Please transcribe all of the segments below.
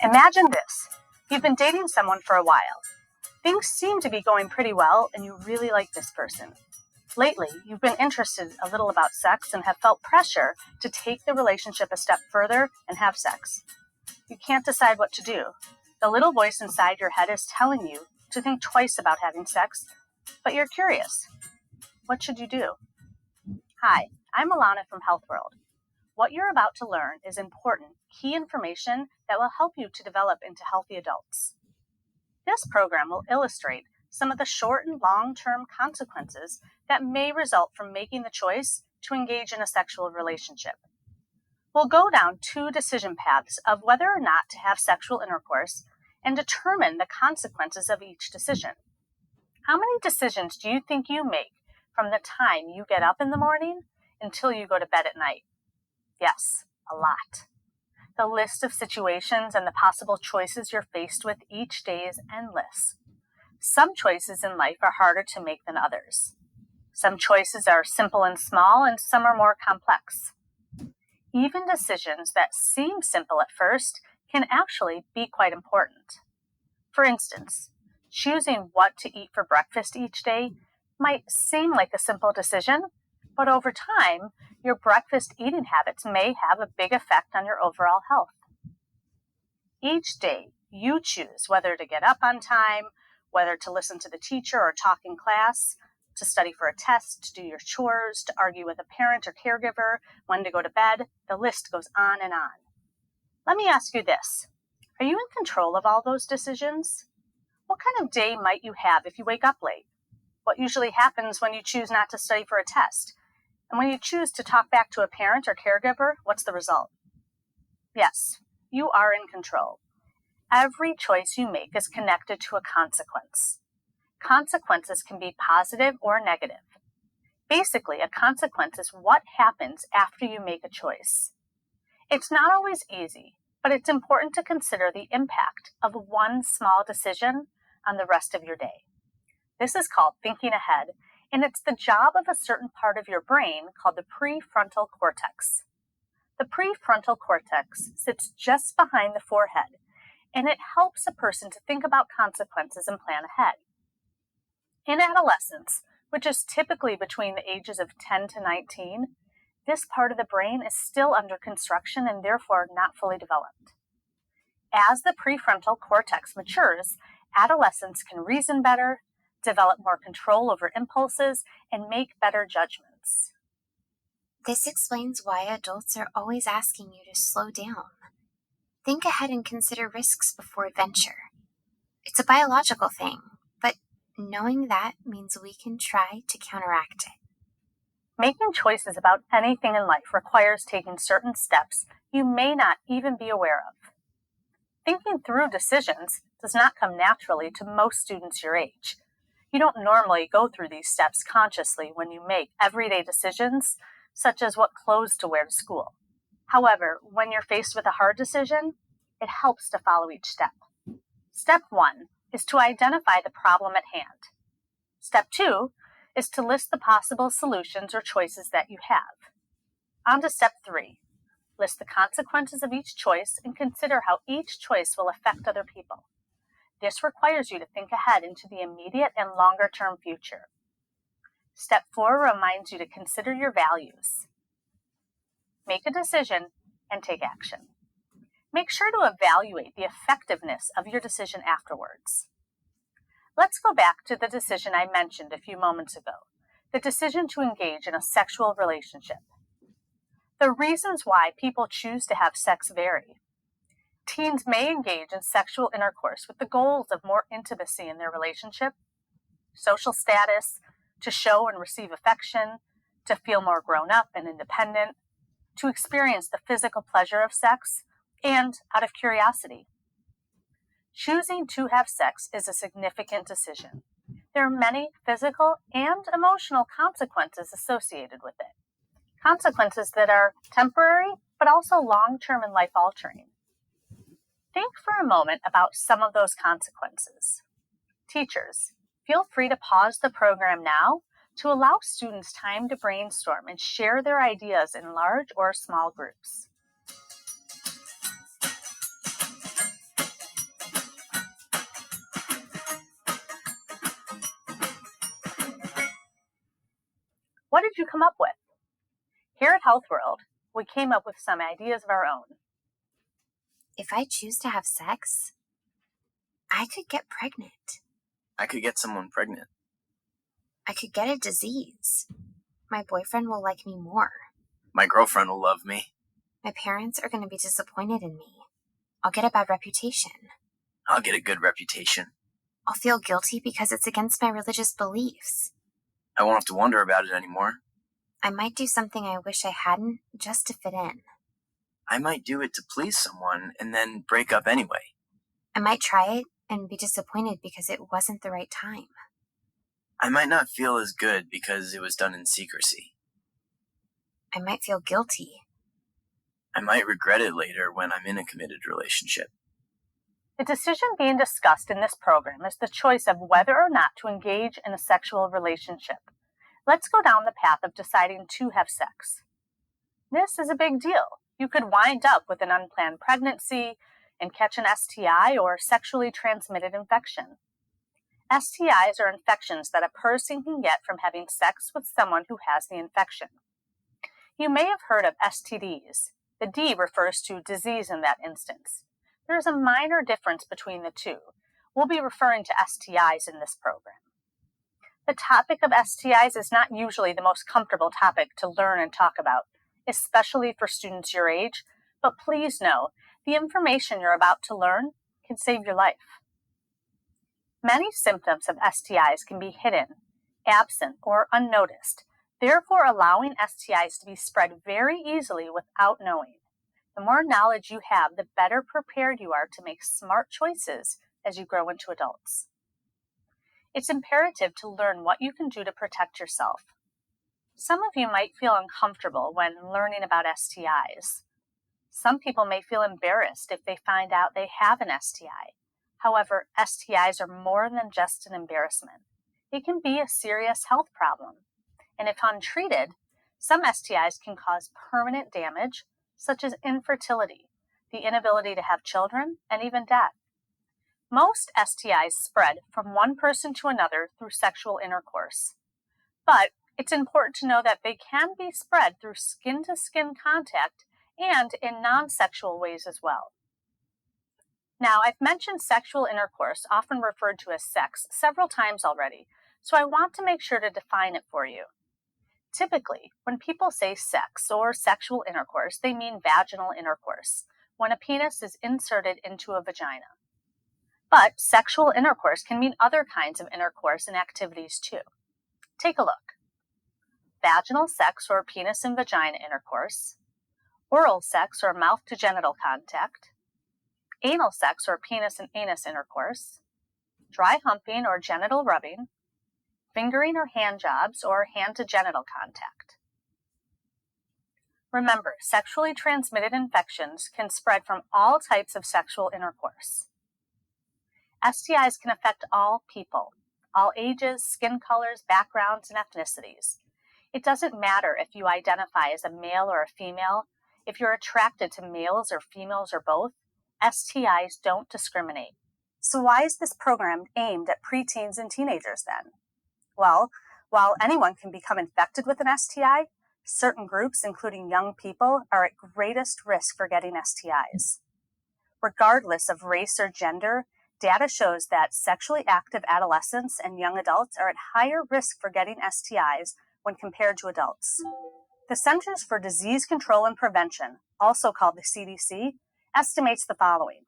Imagine this. You've been dating someone for a while. Things seem to be going pretty well, and you really like this person. Lately, you've been interested a little about sex and have felt pressure to take the relationship a step further and have sex. You can't decide what to do. The little voice inside your head is telling you to think twice about having sex, but you're curious. What should you do? Hi, I'm Alana from Health World. What you're about to learn is important, key information that will help you to develop into healthy adults. This program will illustrate some of the short and long-term consequences that may result from making the choice to engage in a sexual relationship. We'll go down 2 decision paths of whether or not to have sexual intercourse and determine the consequences of each decision. How many decisions do you think you make from the time you get up in the morning until you go to bed at night? Yes, a lot. The list of situations and the possible choices you're faced with each day is endless. Some choices in life are harder to make than others. Some choices are simple and small, and some are more complex. Even decisions that seem simple at first can actually be quite important. For instance, choosing what to eat for breakfast each day might seem like a simple decision, but over time, your breakfast eating habits may have a big effect on your overall health. Each day, you choose whether to get up on time, whether to listen to the teacher or talk in class, to study for a test, to do your chores, to argue with a parent or caregiver, when to go to bed. The list goes on and on. Let me ask you this. Are you in control of all those decisions? What kind of day might you have if you wake up late? What usually happens when you choose not to study for a test? And when you choose to talk back to a parent or caregiver, what's the result? Yes, you are in control. Every choice you make is connected to a consequence. Consequences can be positive or negative. Basically, a consequence is what happens after you make a choice. It's not always easy, but it's important to consider the impact of one small decision on the rest of your day. This is called thinking ahead, and it's the job of a certain part of your brain called the prefrontal cortex. The prefrontal cortex sits just behind the forehead, and it helps a person to think about consequences and plan ahead. In adolescence, which is typically between the ages of 10 to 19, this part of the brain is still under construction and therefore not fully developed. As the prefrontal cortex matures, adolescents can reason better, develop more control over impulses, and make better judgments. This explains why adults are always asking you to slow down. Think ahead and consider risks before venture. It's a biological thing, but knowing that means we can try to counteract it. Making choices about anything in life requires taking certain steps you may not even be aware of. Thinking through decisions does not come naturally to most students your age. You don't normally go through these steps consciously when you make everyday decisions, such as what clothes to wear to school. However, when you're faced with a hard decision, it helps to follow each step. Step 1 is to identify the problem at hand. Step 2 is to list the possible solutions or choices that you have. On to step 3. List the consequences of each choice and consider how each choice will affect other people. This requires you to think ahead into the immediate and longer-term future. Step 4 reminds you to consider your values. Make a decision and take action. Make sure to evaluate the effectiveness of your decision afterwards. Let's go back to the decision I mentioned a few moments ago, the decision to engage in a sexual relationship. The reasons why people choose to have sex vary. Teens may engage in sexual intercourse with the goals of more intimacy in their relationship, social status, to show and receive affection, to feel more grown up and independent, to experience the physical pleasure of sex, and out of curiosity. Choosing to have sex is a significant decision. There are many physical and emotional consequences associated with it. Consequences that are temporary, but also long-term and life-altering. Think for a moment about some of those consequences. Teachers, feel free to pause the program now to allow students time to brainstorm and share their ideas in large or small groups. What did you come up with? Here at Health World, we came up with some ideas of our own. If I choose to have sex, I could get pregnant. I could get someone pregnant. I could get a disease. My boyfriend will like me more. My girlfriend will love me. My parents are going to be disappointed in me. I'll get a bad reputation. I'll get a good reputation. I'll feel guilty because it's against my religious beliefs. I won't have to wonder about it anymore. I might do something I wish I hadn't just to fit in. I might do it to please someone and then break up anyway. I might try it and be disappointed because it wasn't the right time. I might not feel as good because it was done in secrecy. I might feel guilty. I might regret it later when I'm in a committed relationship. The decision being discussed in this program is the choice of whether or not to engage in a sexual relationship. Let's go down the path of deciding to have sex. This is a big deal. You could wind up with an unplanned pregnancy and catch an STI or sexually transmitted infection. STIs are infections that a person can get from having sex with someone who has the infection. You may have heard of STDs. The D refers to disease in that instance. There is a minor difference between the two. We'll be referring to STIs in this program. The topic of STIs is not usually the most comfortable topic to learn and talk about, especially for students your age, but please know, the information you're about to learn can save your life. Many symptoms of STIs can be hidden, absent, or unnoticed, therefore allowing STIs to be spread very easily without knowing. The more knowledge you have, the better prepared you are to make smart choices as you grow into adults. It's imperative to learn what you can do to protect yourself. Some of you might feel uncomfortable when learning about STIs. Some people may feel embarrassed if they find out they have an STI. However, STIs are more than just an embarrassment. It can be a serious health problem. And if untreated, some STIs can cause permanent damage, such as infertility, the inability to have children, and even death. Most STIs spread from one person to another through sexual intercourse. But it's important to know that they can be spread through skin-to-skin contact and in non-sexual ways as well. Now, I've mentioned sexual intercourse, often referred to as sex, several times already, so I want to make sure to define it for you. Typically, when people say sex or sexual intercourse, they mean vaginal intercourse, when a penis is inserted into a vagina. But sexual intercourse can mean other kinds of intercourse and activities too. Take a look. Vaginal sex or penis and vagina intercourse, oral sex or mouth to genital contact, anal sex or penis and anus intercourse, dry humping or genital rubbing, fingering or hand jobs or hand to genital contact. Remember, sexually transmitted infections can spread from all types of sexual intercourse. STIs can affect all people, all ages, skin colors, backgrounds, and ethnicities. It doesn't matter if you identify as a male or a female, if you're attracted to males or females or both, STIs don't discriminate. So why is this program aimed at preteens and teenagers then? Well, while anyone can become infected with an STI, certain groups, including young people, are at greatest risk for getting STIs. Regardless of race or gender, data shows that sexually active adolescents and young adults are at higher risk for getting STIs when compared to adults. The Centers for Disease Control and Prevention, also called the CDC, estimates the following.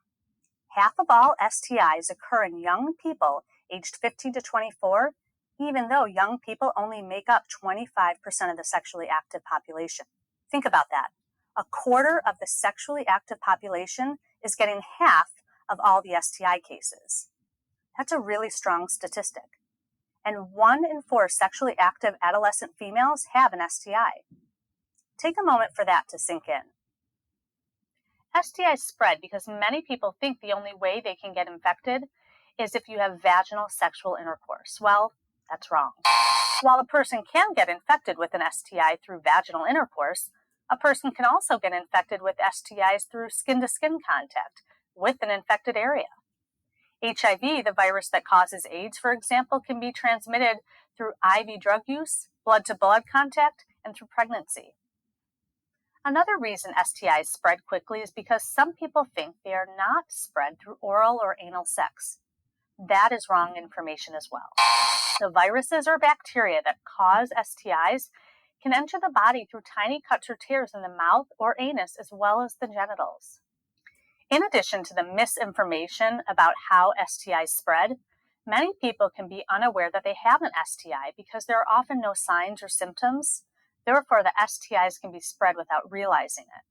Half of all STIs occur in young people aged 15 to 24, even though young people only make up 25% of the sexually active population. Think about that. A quarter of the sexually active population is getting half of all the STI cases. That's a really strong statistic. And 1 in 4 sexually active adolescent females have an STI. Take a moment for that to sink in. STIs spread because many people think the only way they can get infected is if you have vaginal sexual intercourse. Well, that's wrong. While a person can get infected with an STI through vaginal intercourse, a person can also get infected with STIs through skin-to-skin contact with an infected area. HIV, the virus that causes AIDS, for example, can be transmitted through IV drug use blood-to-blood contact, and through pregnancy. Another reason STIs spread quickly is because some people think they are not spread through oral or anal sex. That is wrong information as well. The viruses or bacteria that cause STIs can enter the body through tiny cuts or tears in the mouth or anus as well as the genitals. In addition to the misinformation about how STIs spread, many people can be unaware that they have an STI because there are often no signs or symptoms. Therefore, the STIs can be spread without realizing it.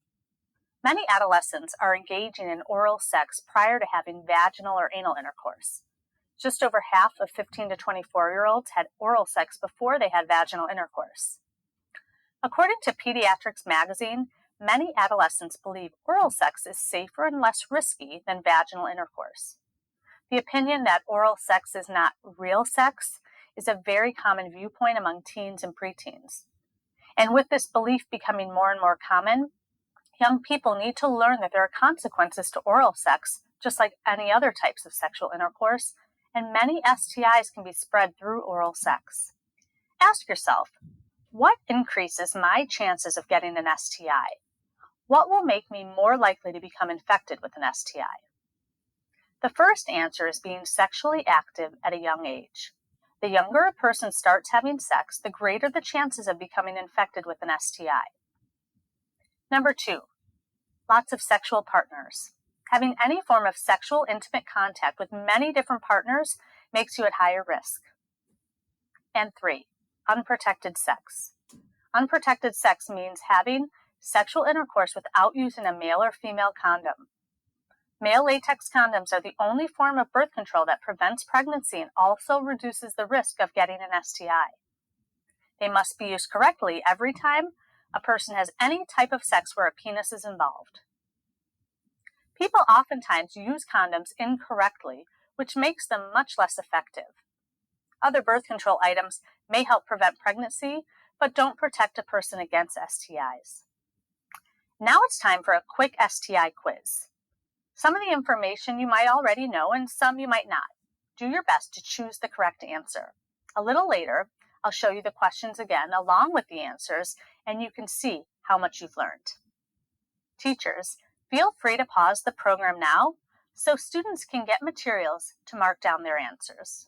Many adolescents are engaging in oral sex prior to having vaginal or anal intercourse. Just over half of 15 to 24-year-olds had oral sex before they had vaginal intercourse. According to Pediatrics magazine, many adolescents believe oral sex is safer and less risky than vaginal intercourse. The opinion that oral sex is not real sex is a very common viewpoint among teens and preteens. And with this belief becoming more and more common, young people need to learn that there are consequences to oral sex, just like any other types of sexual intercourse, and many STIs can be spread through oral sex. Ask yourself, what increases my chances of getting an STI? What will make me more likely to become infected with an STI? The first answer is being sexually active at a young age. The younger a person starts having sex, the greater the chances of becoming infected with an STI. Number 2, lots of sexual partners. Having any form of sexual intimate contact with many different partners makes you at higher risk. And 3, unprotected sex. Unprotected sex means having sexual intercourse without using a male or female condom. Male latex condoms are the only form of birth control that prevents pregnancy and also reduces the risk of getting an STI. They must be used correctly every time a person has any type of sex where a penis is involved. People oftentimes use condoms incorrectly, which makes them much less effective. Other birth control items may help prevent pregnancy, but don't protect a person against STIs. Now it's time for a quick STI quiz. Some of the information you might already know and some you might not. Do your best to choose the correct answer. A little later, I'll show you the questions again along with the answers, and you can see how much you've learned. Teachers, feel free to pause the program now so students can get materials to mark down their answers.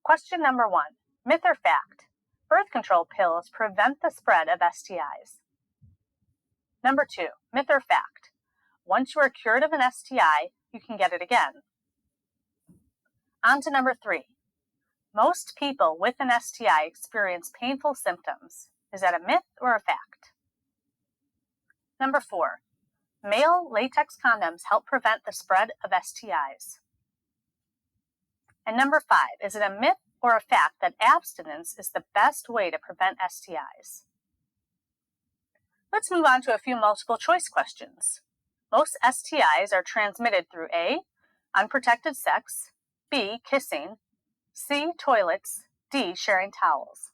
Question number 1, myth or fact? Birth control pills prevent the spread of STIs. Number 2, myth or fact? Once you are cured of an STI, you can get it again. On to number 3. Most people with an STI experience painful symptoms. Is that a myth or a fact? Number 4. Male latex condoms help prevent the spread of STIs. And number 5. Is it a myth or a fact that abstinence is the best way to prevent STIs? Let's move on to a few multiple choice questions. Most STIs are transmitted through A, unprotected sex, B, kissing, C, toilets, D, sharing towels.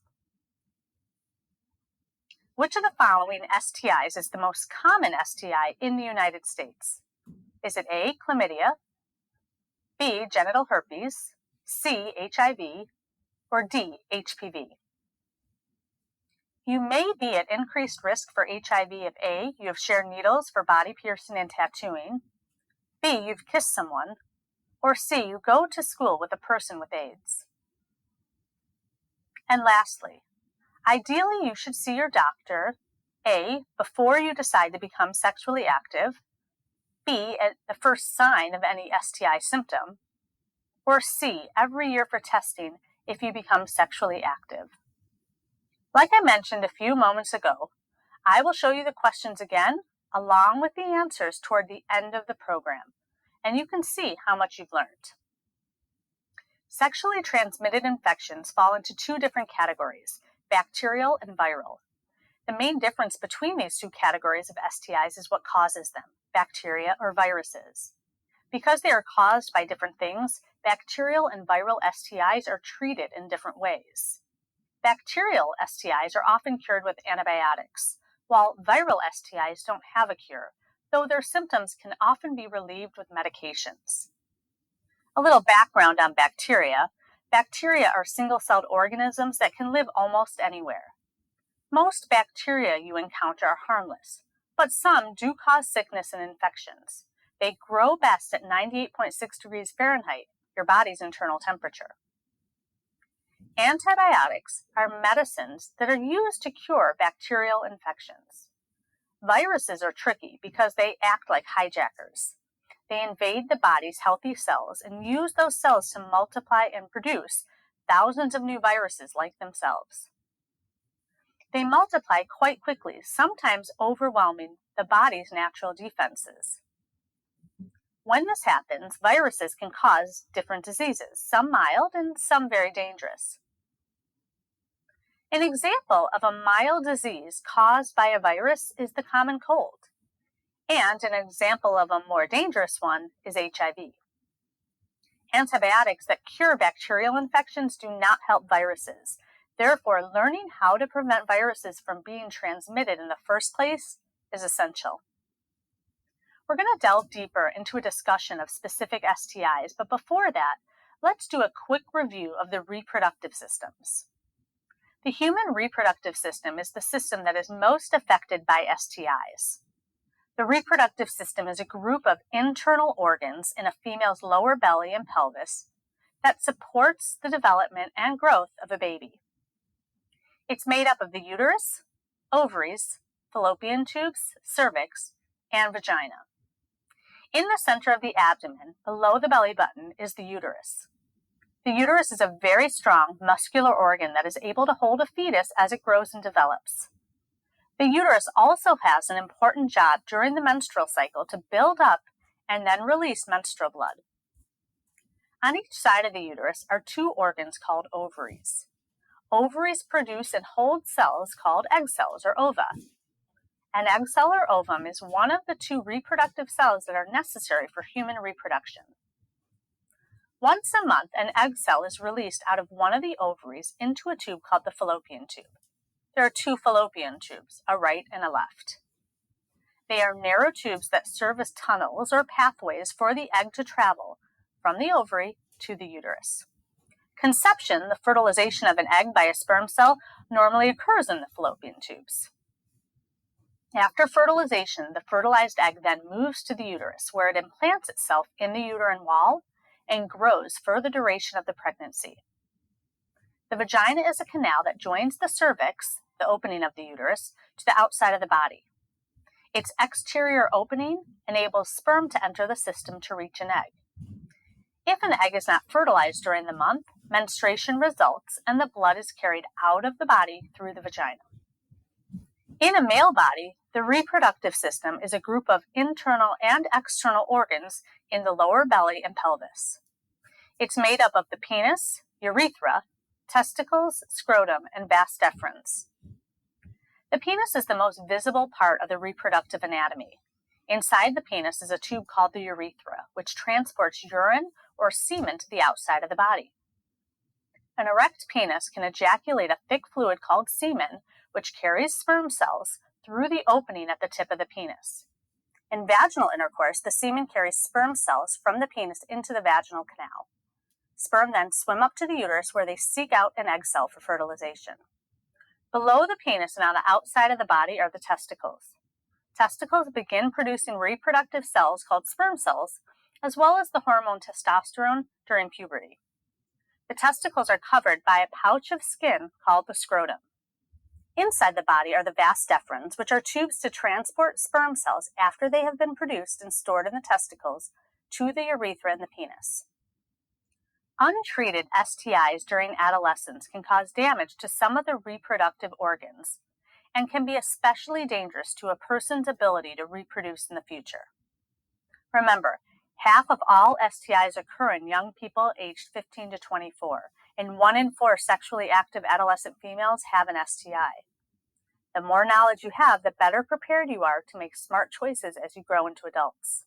Which of the following STIs is the most common STI in the United States? Is it A, chlamydia, B, genital herpes, C, HIV, or D, HPV? You may be at increased risk for HIV if A, you have shared needles for body piercing and tattooing, B, you've kissed someone, or C, you go to school with a person with AIDS. And lastly, ideally you should see your doctor, A, before you decide to become sexually active, B, at the first sign of any STI symptom, or C, every year for testing if you become sexually active. Like I mentioned a few moments ago, I will show you the questions again along with the answers toward the end of the program, and you can see how much you've learned. Sexually transmitted infections fall into 2 different categories, bacterial and viral. The main difference between these 2 categories of STIs is what causes them, bacteria or viruses. Because they are caused by different things, bacterial and viral STIs are treated in different ways. Bacterial STIs are often cured with antibiotics, while viral STIs don't have a cure, though their symptoms can often be relieved with medications. A little background on bacteria. Bacteria are single-celled organisms that can live almost anywhere. Most bacteria you encounter are harmless, but some do cause sickness and infections. They grow best at 98.6 degrees Fahrenheit, your body's internal temperature. Antibiotics are medicines that are used to cure bacterial infections. Viruses are tricky because they act like hijackers. They invade the body's healthy cells and use those cells to multiply and produce thousands of new viruses like themselves. They multiply quite quickly, sometimes overwhelming the body's natural defenses. When this happens, viruses can cause different diseases, some mild and some very dangerous. An example of a mild disease caused by a virus is the common cold. And an example of a more dangerous one is HIV. Antibiotics that cure bacterial infections do not help viruses. Therefore, learning how to prevent viruses from being transmitted in the first place is essential. We're going to delve deeper into a discussion of specific STIs, but before that, let's do a quick review of the reproductive systems. The human reproductive system is the system that is most affected by STIs. The reproductive system is a group of internal organs in a female's lower belly and pelvis that supports the development and growth of a baby. It's made up of the uterus, ovaries, fallopian tubes, cervix, and vagina. In the center of the abdomen, below the belly button, is the uterus. The uterus is a very strong, muscular organ that is able to hold a fetus as it grows and develops. The uterus also has an important job during the menstrual cycle to build up and then release menstrual blood. On each side of the uterus are two organs called ovaries. Ovaries produce and hold cells called egg cells or ova. An egg cell or ovum is one of the two reproductive cells that are necessary for human reproduction. Once a month, an egg cell is released out of one of the ovaries into a tube called the fallopian tube. There are two fallopian tubes, a right and a left. They are narrow tubes that serve as tunnels or pathways for the egg to travel from the ovary to the uterus. Conception, the fertilization of an egg by a sperm cell, normally occurs in the fallopian tubes. After fertilization, the fertilized egg then moves to the uterus, where it implants itself in the uterine wall and grows for the duration of the pregnancy. The vagina is a canal that joins the cervix, the opening of the uterus, to the outside of the body. Its exterior opening enables sperm to enter the system to reach an egg. If an egg is not fertilized during the month, menstruation results and the blood is carried out of the body through the vagina. In a male body, the reproductive system is a group of internal and external organs in the lower belly and pelvis. It's made up of the penis, urethra, testicles, scrotum, and vas deferens. The penis is the most visible part of the reproductive anatomy. Inside the penis is a tube called the urethra, which transports urine or semen to the outside of the body. An erect penis can ejaculate a thick fluid called semen, which carries sperm cells through the opening at the tip of the penis. In vaginal intercourse, the semen carries sperm cells from the penis into the vaginal canal. Sperm then swim up to the uterus where they seek out an egg cell for fertilization. Below the penis and on the outside of the body are the testicles. Testicles begin producing reproductive cells called sperm cells, as well as the hormone testosterone during puberty. The testicles are covered by a pouch of skin called the scrotum. Inside the body are the vas deferens, which are tubes to transport sperm cells after they have been produced and stored in the testicles to the urethra and the penis. Untreated STIs during adolescence can cause damage to some of the reproductive organs and can be especially dangerous to a person's ability to reproduce in the future. Remember, half of all STIs occur in young people aged 15 to 24, and 1 in 4 sexually active adolescent females have an STI. The more knowledge you have, the better prepared you are to make smart choices as you grow into adults.